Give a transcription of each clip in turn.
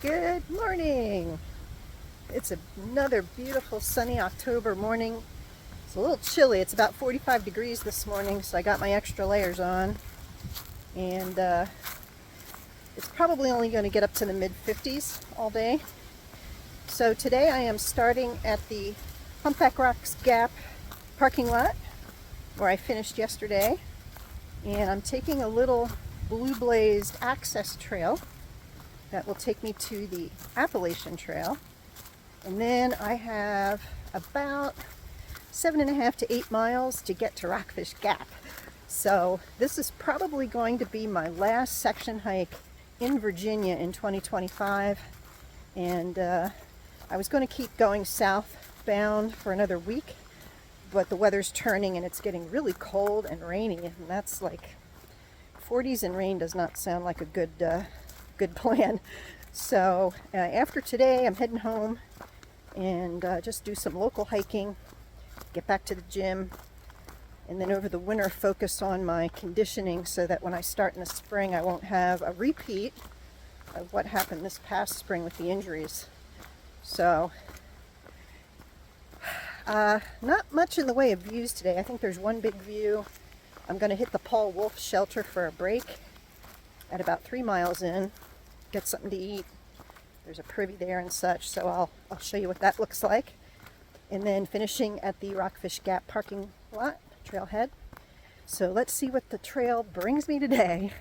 Good morning. It's another beautiful sunny October morning. It's a little chilly. It's about 45 degrees this morning, so I got my extra layers on. And it's probably only going to get up to the mid-50s all day. So today I am starting at the Humpback Rocks Gap parking lot where I finished yesterday. And I'm taking a little blue blazed access trail that will take me to the Appalachian Trail. And then I have about 7.5 to 8 miles to get to Rockfish Gap. So this is probably going to be my last section hike in Virginia in 2025. And I was going to keep going southbound for another week, but the weather's turning and it's getting really cold and rainy, and that's like 40s and rain does not sound like a good plan. So after today, I'm heading home and just do some local hiking, get back to the gym, and then over the winter focus on my conditioning so that when I start in the spring, I won't have a repeat of what happened this past spring with the injuries. So not much in the way of views today. I think there's one big view. I'm going to hit the Paul Wolf shelter for a break at about 3 miles in, get something to eat. There's a privy there and such, so I'll show you what that looks like. And then finishing at the Rockfish Gap parking lot, trailhead. So let's see what the trail brings me today.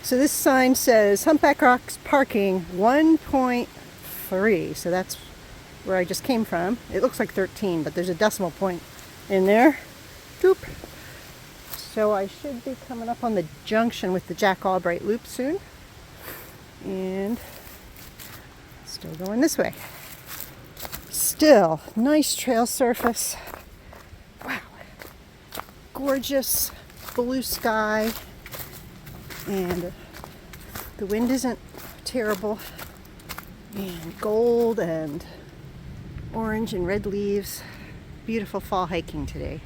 So this sign says Humpback Rocks parking 1.3. So that's where I just came from. It looks like 13, but there's a decimal point in there. Doop. So I should be coming up on the junction with the Jack Albright Loop soon. And still going this way. Still, nice trail surface. Wow. Gorgeous blue sky. And the wind isn't terrible, and gold and orange and red leaves. Beautiful fall hiking today.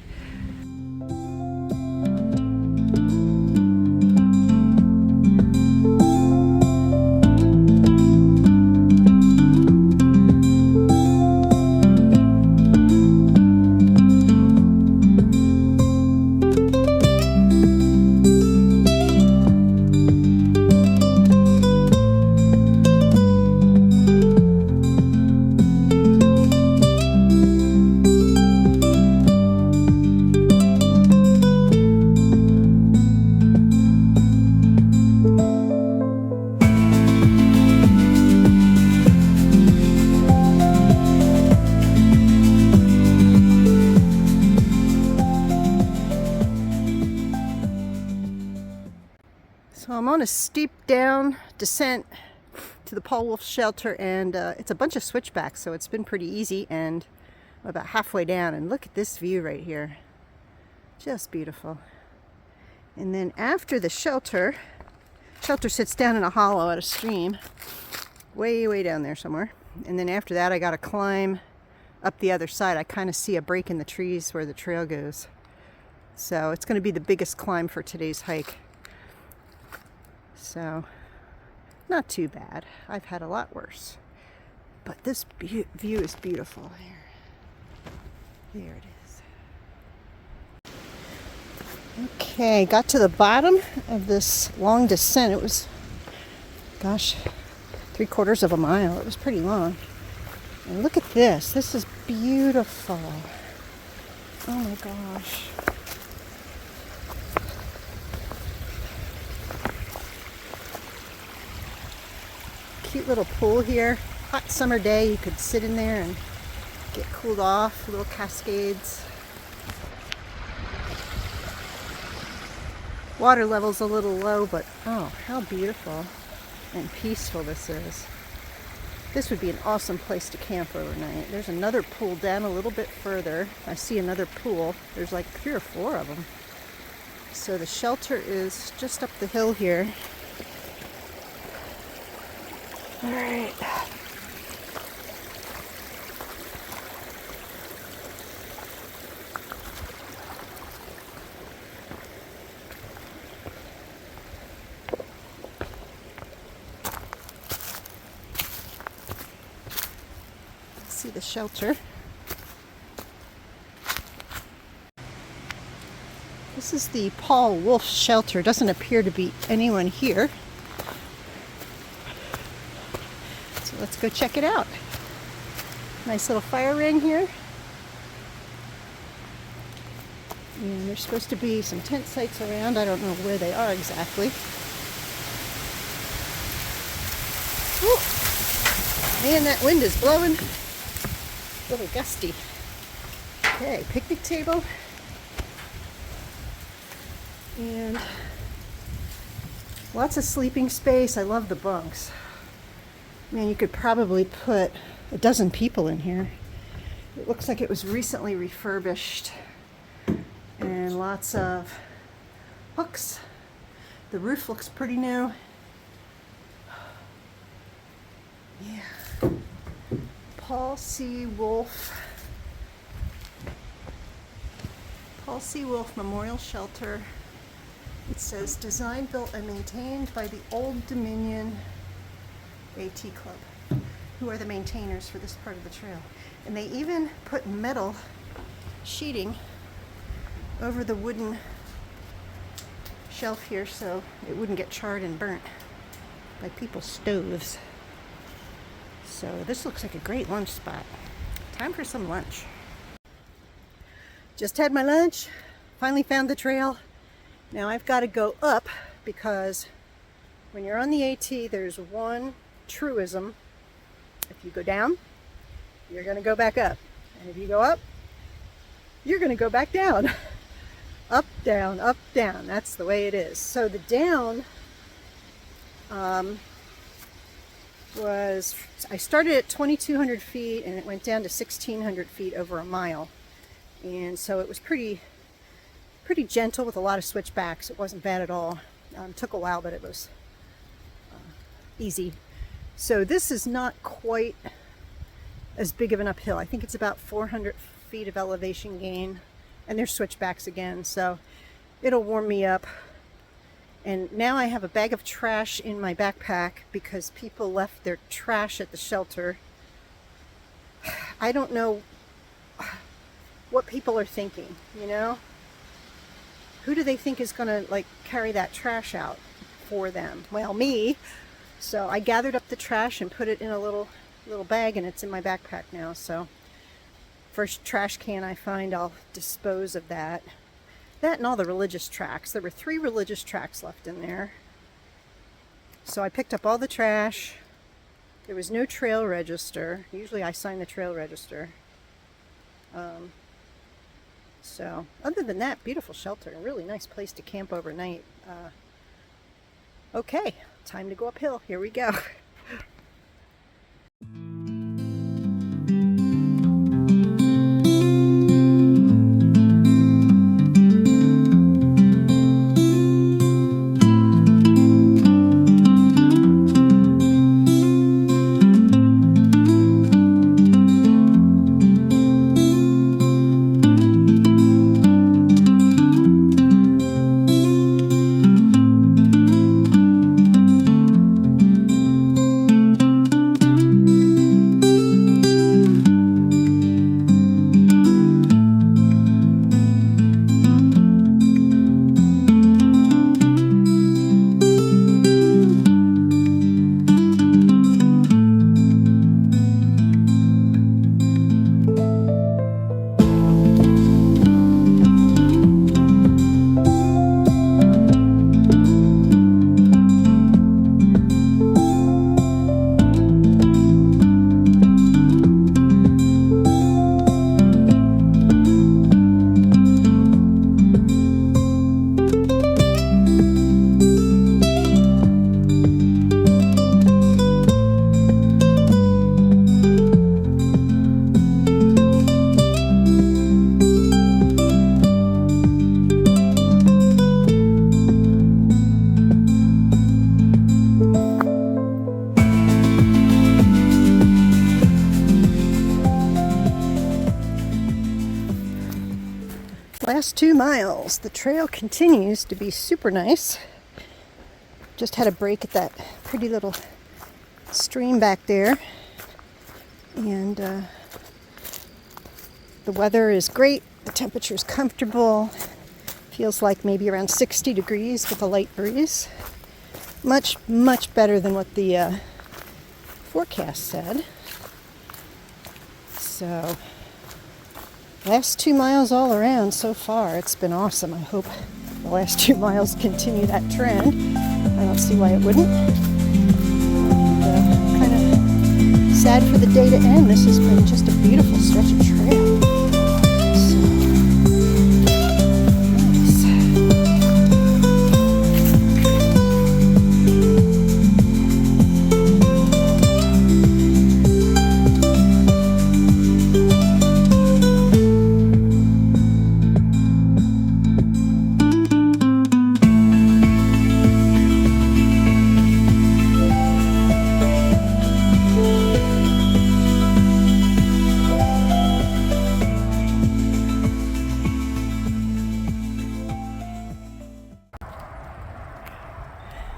So I'm on a steep down descent to the Paul Wolf shelter, and it's a bunch of switchbacks, so it's been pretty easy, and I'm about halfway down, and look at this view right here. Just beautiful. And then after the shelter sits down in a hollow at a stream, way down there somewhere. And then after that I gotta climb up the other side. I kind of see a break in the trees where the trail goes. So it's gonna be the biggest climb for today's hike. So, not too bad. I've had a lot worse. But this view is beautiful here. There it is. Okay, got to the bottom of this long descent. It was, gosh, 3/4 of a mile. It was pretty long. And look at this. This is beautiful. Oh my gosh. Cute little pool here. Hot summer day, you could sit in there and get cooled off. Little cascades. Water level's a little low, but oh, how beautiful and peaceful this is. This would be an awesome place to camp overnight. There's another pool down a little bit further. I see another pool. There's like 3 or 4 of them. So the shelter is just up the hill here. All right. See the shelter. This is the Paul Wolf shelter. Doesn't appear to be anyone here. So let's go check it out. Nice little fire ring here. And there's supposed to be some tent sites around. I don't know where they are exactly. Woo. Man, that wind is blowing. A little gusty. Okay, picnic table. And lots of sleeping space. I love the bunks. Man, you could probably put a dozen people in here. It looks like it was recently refurbished. And lots of hooks. The roof looks pretty new. Yeah. Paul C. Wolf Memorial Shelter. It says designed, built, and maintained by the Old Dominion AT Club, who are the maintainers for this part of the trail. And they even put metal sheeting over the wooden shelf here so it wouldn't get charred and burnt by people's stoves. So this looks like a great lunch spot. Time for some lunch. Just had my lunch, finally found the trail. Now I've got to go up because when you're on the AT, there's one truism. If you go down, you're going to go back up. And if you go up, you're going to go back down. Up, down, up, down. That's the way it is. So the down I started at 2,200 feet and it went down to 1,600 feet over a mile. And so it was pretty gentle with a lot of switchbacks. It wasn't bad at all. Took a while, but it was easy. So this is not quite as big of an uphill. I think it's about 400 feet of elevation gain. And there's switchbacks again, so it'll warm me up. And now I have a bag of trash in my backpack because people left their trash at the shelter. I don't know what people are thinking, you know? Who do they think is gonna like carry that trash out for them? Well, me. So I gathered up the trash and put it in a little bag, and it's in my backpack now. So first trash can I find, I'll dispose of that. That and all the religious tracts. There were 3 religious tracts left in there. So I picked up all the trash. There was no trail register. Usually I sign the trail register. So other than that, beautiful shelter. A really nice place to camp overnight. Okay, time to go uphill. Here we go. Last 2 miles. The trail continues to be super nice. Just had a break at that pretty little stream back there. And the weather is great. The temperature is comfortable. Feels like maybe around 60 degrees with a light breeze. Much, much better than what the forecast said. So, last 2 miles all around so far. It's been awesome. I hope the last 2 miles continue that trend. I don't see why it wouldn't. And kind of sad for the day to end. This has been just a beautiful stretch of trail.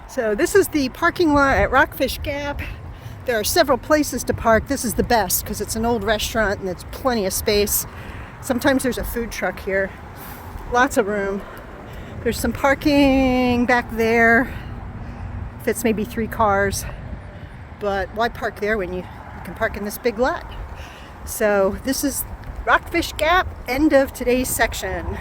So this is the parking lot at Rockfish Gap. There are several places to park. This is the best because it's an old restaurant and there's plenty of space. Sometimes there's a food truck here. Lots of room. There's some parking back there. Fits maybe 3 cars. But why park there when you can park in this big lot? So this is Rockfish Gap, end of today's section.